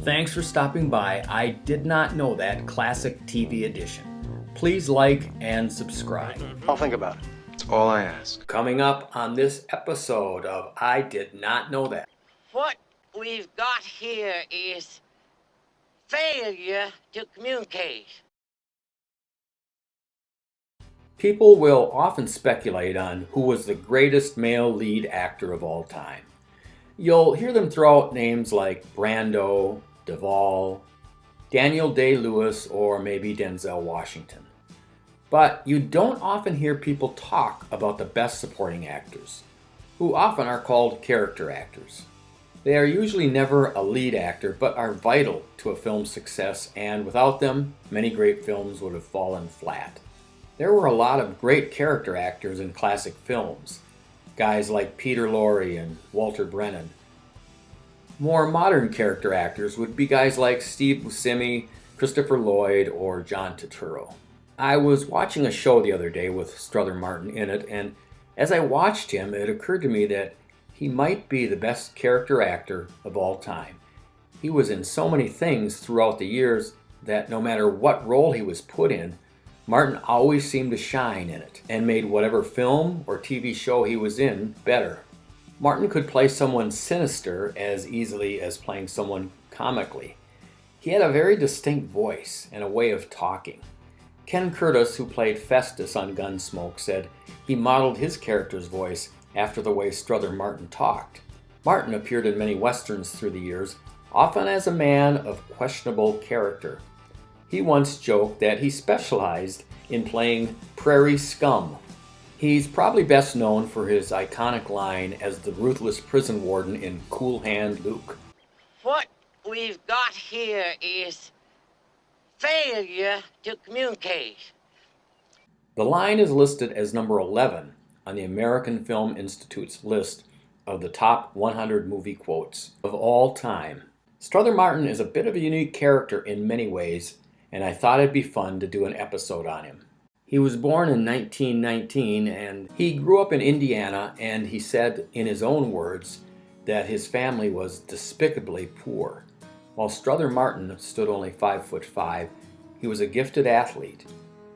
Thanks for stopping by. I Did Not Know That Classic TV Edition. Please like and subscribe. I'll think about it. That's all I ask. Coming up on this episode of I Did Not Know That. What we've got here is failure to communicate. People will often speculate on who was the greatest male lead actor of all time. You'll hear them throw out names like Brando, Duvall, Daniel Day-Lewis, or maybe Denzel Washington. But you don't often hear people talk about the best supporting actors, who often are called character actors. They are usually never a lead actor, but are vital to a film's success, and without them, many great films would have fallen flat. There were a lot of great character actors in classic films, guys like Peter Lorre and Walter Brennan. More modern character actors would be guys like Steve Buscemi, Christopher Lloyd, or John Turturro. I was watching a show the other day with Strother Martin in it, and as I watched him, it occurred to me that he might be the best character actor of all time. He was in so many things throughout the years that no matter what role he was put in, Martin always seemed to shine in it and made whatever film or TV show he was in better. Martin could play someone sinister as easily as playing someone comically. He had a very distinct voice and a way of talking. Ken Curtis, who played Festus on Gunsmoke, said he modeled his character's voice after the way Strother Martin talked. Martin appeared in many westerns through the years, often as a man of questionable character. He once joked that he specialized in playing prairie scum. He's probably best known for his iconic line as the ruthless prison warden in Cool Hand Luke. What we've got here is failure to communicate. The line is listed as number 11 on the American Film Institute's list of the top 100 movie quotes of all time. Strother Martin is a bit of a unique character in many ways, and I thought it'd be fun to do an episode on him. He was born in 1919, and he grew up in Indiana, and he said in his own words that his family was despicably poor. While Strother Martin stood only 5'5", he was a gifted athlete.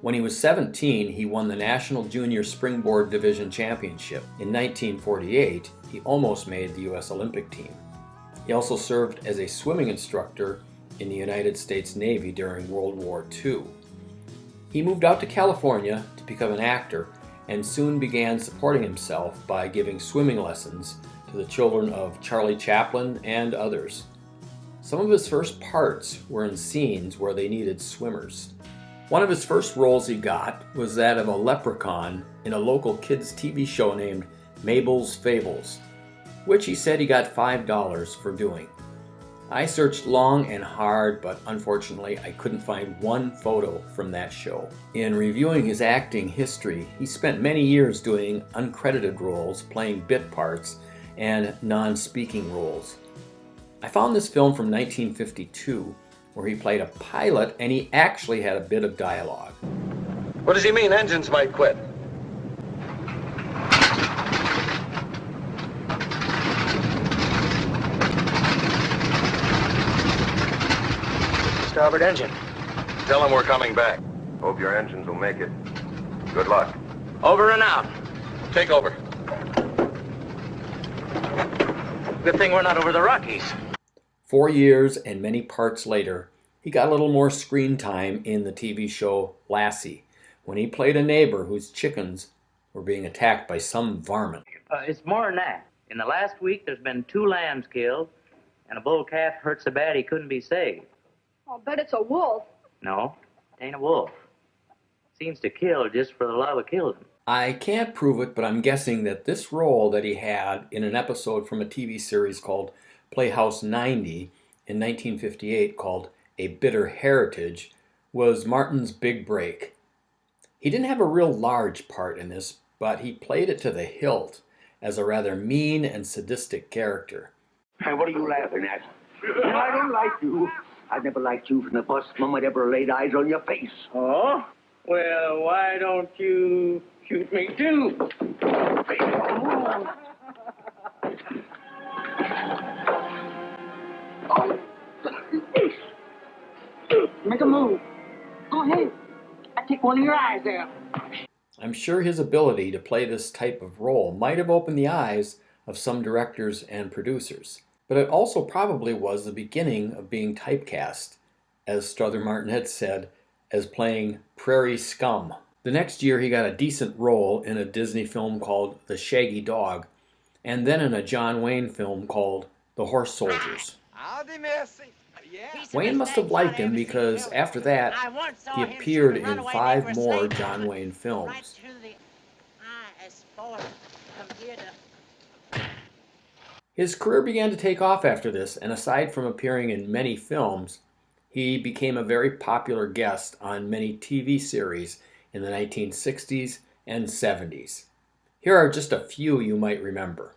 When he was 17, he won the National Junior Springboard Division Championship. In 1948, he almost made the U.S. Olympic team. He also served as a swimming instructor in the United States Navy during World War II. He moved out to California to become an actor and soon began supporting himself by giving swimming lessons to the children of Charlie Chaplin and others. Some of his first parts were in scenes where they needed swimmers. One of his first roles he got was that of a leprechaun in a local kids' TV show named Mabel's Fables, which he said he got $5 for doing. I searched long and hard, but unfortunately I couldn't find one photo from that show. In reviewing his acting history, he spent many years doing uncredited roles, playing bit parts, and non-speaking roles. I found this film from 1952, where he played a pilot and he actually had a bit of dialogue. What does he mean engines might quit? Starboard engine. Tell him we're coming back. Hope your engines will make it. Good luck. Over and out. Take over. Good thing we're not over the Rockies. 4 years and many parts later, he got a little more screen time in the TV show Lassie, when he played a neighbor whose chickens were being attacked by some varmint. It's more than that. In the last week, there's been 2 lambs killed, and a bull calf hurt so bad he couldn't be saved. I'll bet it's a wolf. No, it ain't a wolf. Seems to kill just for the love of killing. I can't prove it, but I'm guessing that this role that he had in an episode from a TV series called Playhouse 90 in 1958 called A Bitter Heritage was Martin's big break. He didn't have a real large part in this, but he played it to the hilt as a rather mean and sadistic character. Hey, what are you laughing at? I don't like you. I never liked you from the first moment I ever laid eyes on your face. Oh? Well, why don't you shoot me too? Oh. Make a move. Go ahead. I take one of your eyes there. I'm sure his ability to play this type of role might have opened the eyes of some directors and producers, but it also probably was the beginning of being typecast, as Strother Martin had said, as playing prairie scum. The next year he got a decent role in a Disney film called The Shaggy Dog, and then in a John Wayne film called The Horse Soldiers. Wayne must have liked him because after that he appeared in 5 more John Wayne films. His career began to take off after this, and aside from appearing in many films, he became a very popular guest on many TV series in the 1960s and 70s. Here are just a few you might remember.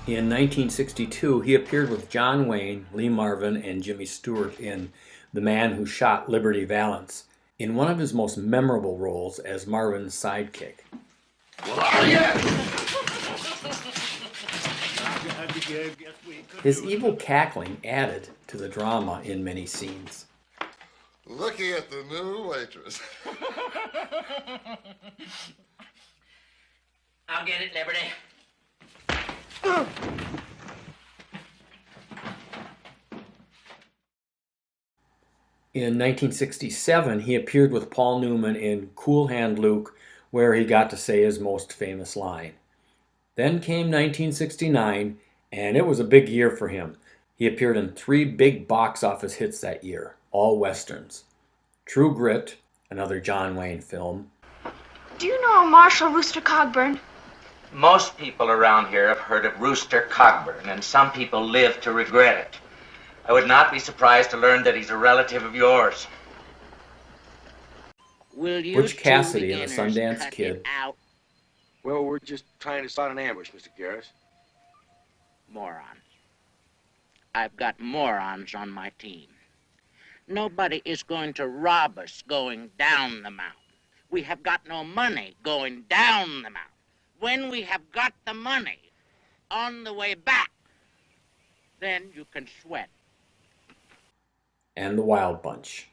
In 1962, he appeared with John Wayne, Lee Marvin, and Jimmy Stewart in The Man Who Shot Liberty Valance, in one of his most memorable roles as Marvin's sidekick. His evil cackling added to the drama in many scenes. Looking at the new waitress. I'll get it, Liberty. In 1967, he appeared with Paul Newman in Cool Hand Luke, where he got to say his most famous line. Then came 1969, and it was a big year for him. He appeared in 3 big box office hits that year, all westerns. True Grit, another John Wayne film. Do you know Marshal Rooster Cogburn? Most people around here have heard of Rooster Cogburn, and some people live to regret it. I would not be surprised to learn that he's a relative of yours. Will you Butch Cassidy in the Sundance Kid. Out? Well, we're just trying to start an ambush, Mr. Garris. Moron. I've got morons on my team. Nobody is going to rob us going down the mountain. We have got no money going down the mountain. When we have got the money on the way back, then you can sweat. And The Wild Bunch.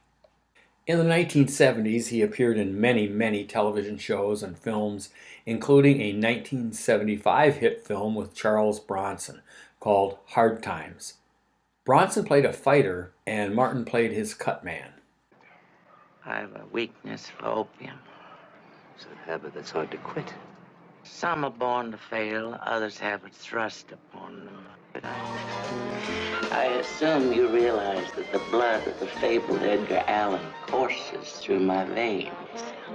In the 1970s, he appeared in many, many television shows and films, including a 1975 hit film with Charles Bronson called Hard Times. Bronson played a fighter, and Martin played his cut man. I have a weakness for opium. It's a habit that's hard to quit. Some are born to fail, others have it thrust upon them. But I assume you realize that the blood of the fabled Edgar Allan courses through my veins.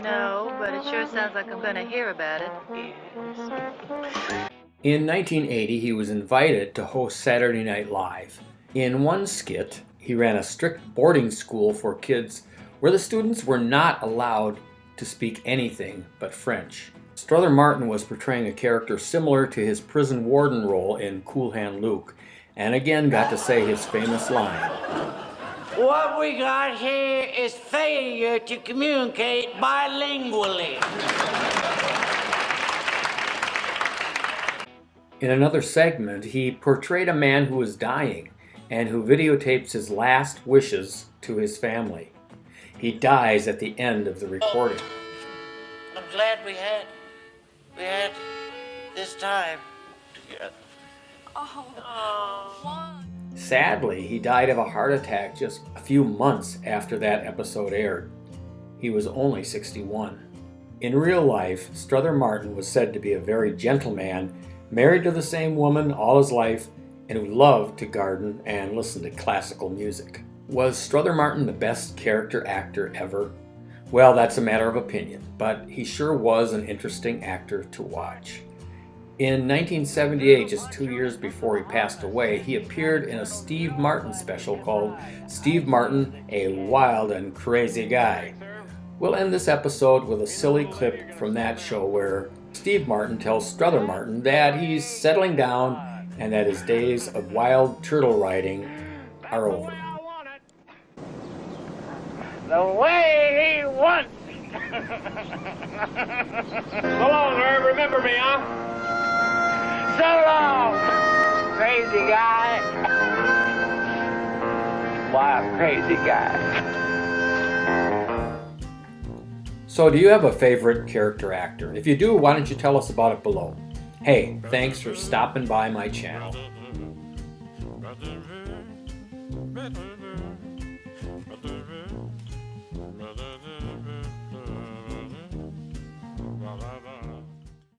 No, but it sure sounds like I'm going to hear about it. Yes. In 1980, he was invited to host Saturday Night Live. In one skit, he ran a strict boarding school for kids where the students were not allowed to speak anything but French. Strother Martin was portraying a character similar to his prison warden role in Cool Hand Luke, and again got to say his famous line. What we got here is failure to communicate bilingually. In another segment, he portrayed a man who was dying and who videotapes his last wishes to his family. He dies at the end of the recording. I'm glad we had this time together. Sadly, he died of a heart attack just a few months after that episode aired. He was only 61. In real life, Strother Martin was said to be a very gentle man, married to the same woman all his life, and who loved to garden and listen to classical music. Was Strother Martin the best character actor ever? Well, that's a matter of opinion, but he sure was an interesting actor to watch. In 1978, just 2 years before he passed away, he appeared in a Steve Martin special called Steve Martin, a Wild and Crazy Guy. We'll end this episode with a silly clip from that show where Steve Martin tells Strother Martin that he's settling down and that his days of wild turtle riding are over. The way he wants. So long, Herb. Remember me, huh? So long, crazy guy. Wild crazy guy. So do you have a favorite character actor? If you do, why don't you tell us about it below? Hey, thanks for stopping by my channel.